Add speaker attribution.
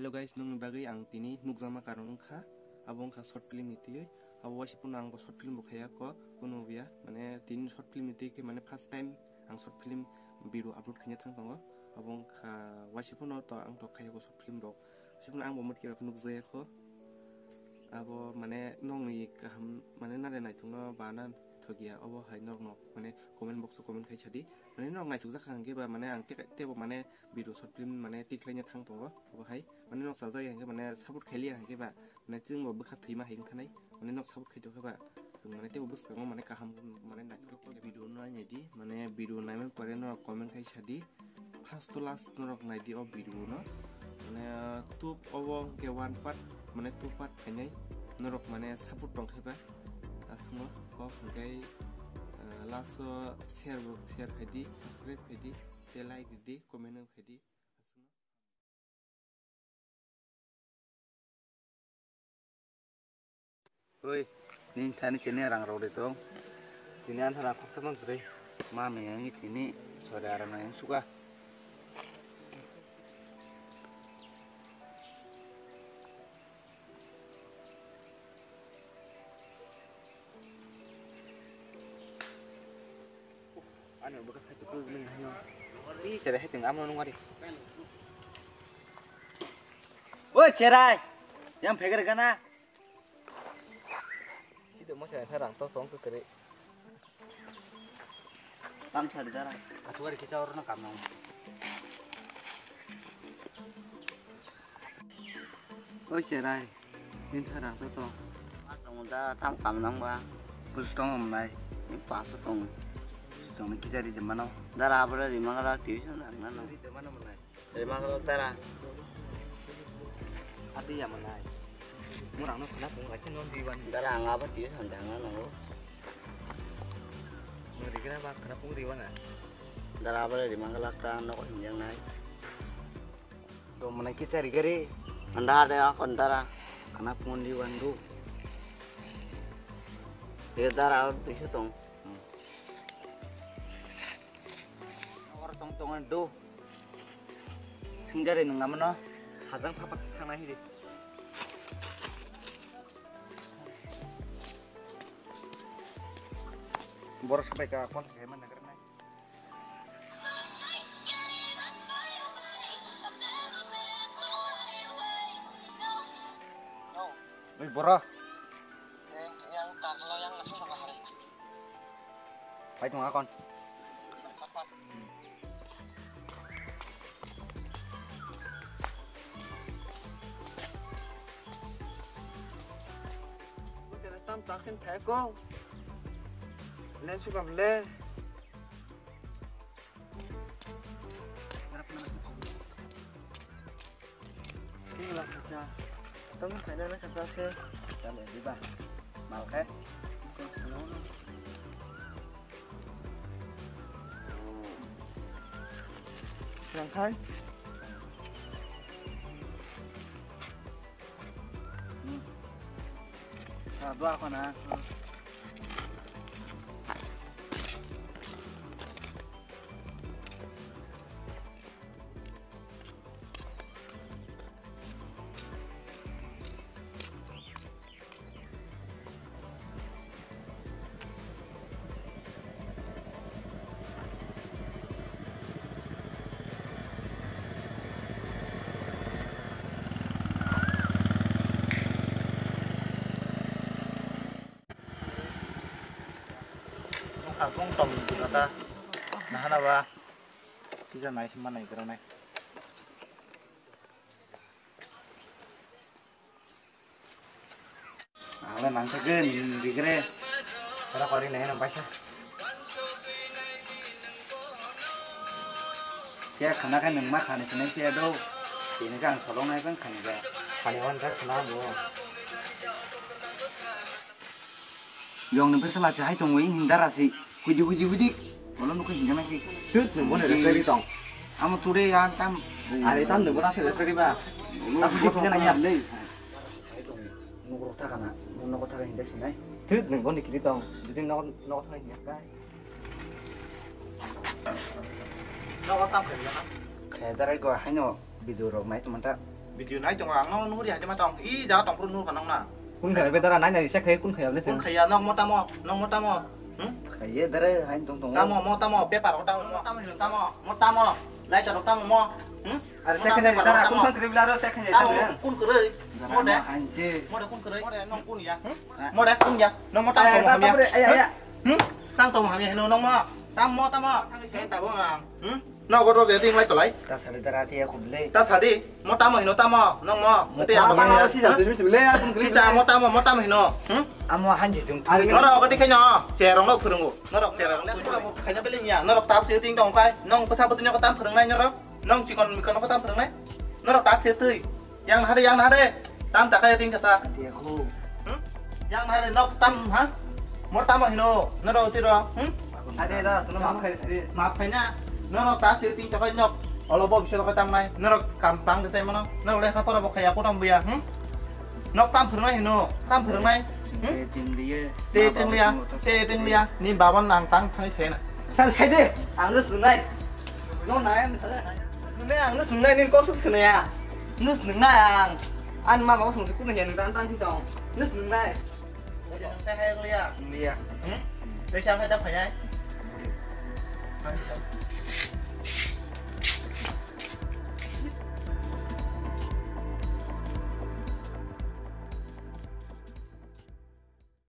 Speaker 1: Hello guys, nung bagay ang tini nugzama karon ka abong ka short film iti abo wasi pun ang short film bukhaya ko kuno biya mane tin short film iti ke mane first time ang short film video upload khanya thang tongo abong ka wasi pun to ang to khaya ko short film rok sipun ang bomot kira nugzaya ko abo mane nong ni kaham mane nare nai thungno banan thogia abo hai nok nok mane comment box comment khai chadi mane nok nai thukja khang ge ba mane ang tebo mane video short film mane tiklainya thang tongo abo hai mane nok sajai hangge mane support khaili hangge ba mane chung bo bukha thima hing thanai mane nok support khaido ba chung mane tebo buskango mane kaham mane nai thuk video na nyedi mane video nai me pore no comment khai chadi first to last nok nai di o video no mane tu obo ke one part mane two part khainai norok mane support tong khaiba asmo ko ngai laso share khadi subscribe khadi te like di comment khadi asmo
Speaker 2: oi nin thani chene rang ro de tong tinan thara khok samang tre ma me yang ini saudara na yang suka ane bekas hati ku min hanyo ri sere hati ngam no ngari oi cerai yang phegar kana itu mau saya sarang to song ke kere tam chhar jara atuar kita or na kam na oi cerai min sarang to atong da tam kam nang ba bus tong om nai ni pa so tong tong ki jari de mano dara abra di mangala tuition na na di mana manai dari mangala dara adi ya manai murang no khana pung achen non diwan dara anga ba tuition danga no ngeri kena ba khana pung diwan na dara abra di mangala ka no ko hinjang nai to manai ki jari gari anda ada kon dara khana pung diwan du dia dara tuition tong tong do hinjare nang namno sajang phapak thangna hi bor sampai ka kon ke man nagar nai oi bora
Speaker 3: yang kalau yang nasi sama hari
Speaker 2: pai tong akon tam takin theko le sugam le tinggal aja tong thailand na kata se chale di ba mau khe yang khai dua apa na kong tong juga ta nah na ba kita naik semana naik kerana nah nang tegen di kere para kori naik nampai sa kia khana kan nang ma khane sene kia do ini kan tolong naik kan khane karyawan tak khana bo yong nempe salah jahai tong wei hindar asi Kuji, kalau nuker hinjang lagi. Tuh, nunggu dari tadi tong. Amo tuh ya tam. Ada tam nunggu nasi dari tadi ba. Tapi dia punya nanya. Nunggu rota kana, nunggu rota hinjang sini. Tuh, nunggu di kiri tong. Jadi nunggu rota hinjang kai. Nunggu tam kerja. Kayak dari gua hanya video rok mai teman tak.
Speaker 4: video này trong làng nó nuôi đi cho mà trong ý giá trong luôn nuôi phần nông nè
Speaker 5: คุณเคยไปตลาดไหนใช่เคยคุณเคยเอาเลย
Speaker 4: con khỉ à nông mò ta mò
Speaker 2: khẩy đấy anh tông tông
Speaker 4: ta mò bé bà ta mò lại cho ta mò
Speaker 5: saya kena di tara kun kan terbilang saya kena di tara
Speaker 4: kun cười mò đấy
Speaker 2: anjir
Speaker 4: kun cười mò đấy nông kun ya mò đấy kun ya nông mò ta mò tăng trồng hàm gì nông mò ta mò thằng cái ta bông à nó có rồi tiếng lại trở lại
Speaker 2: ta sari tara thì cũng lấy
Speaker 4: ta xả đi mò ta mò nông mò tiền
Speaker 5: mau sih jadi sebelah kun
Speaker 4: si cha mò ta mò nó
Speaker 2: amo han gì chúng
Speaker 4: nó đâu có đi cái nhỏ chè rong đâu phượng ngủ nó đọc chè rong đâu khai nhá bên linh nhà nó đọc tám chữ tiếng đồng phai nông có sao bên nhau có tám phượng này nhá đó nông chỉ còn nó có tám phượng này nó đọc tám chữ tươi yang hả đây tám tak kayak tiếng kata
Speaker 2: thì aku
Speaker 4: yang hả đây nó tam hả một tam mà nó đâu tiêu đó
Speaker 5: ada dah senang maaf kali
Speaker 4: maaf kayaknya nó đọc tám chữ tiếng cho cái nhóc ở lô bom cái tam này nó đọc gampang cái tem nó lấy khá to là một kayak aku bia nó tam phượng này tam phượng này
Speaker 2: ting dia
Speaker 4: tê tiếng lia ni bawan nang tang thang xe nè
Speaker 5: kan saya deh angus sunai nó nãy sunai angus sunai nên có sức sunai à nước sunai à ăn mà có thùng sức này hiện đang tăngที่tòng nước sunai
Speaker 4: xe hay lia
Speaker 2: dia
Speaker 4: để xem hay đắp phải nhai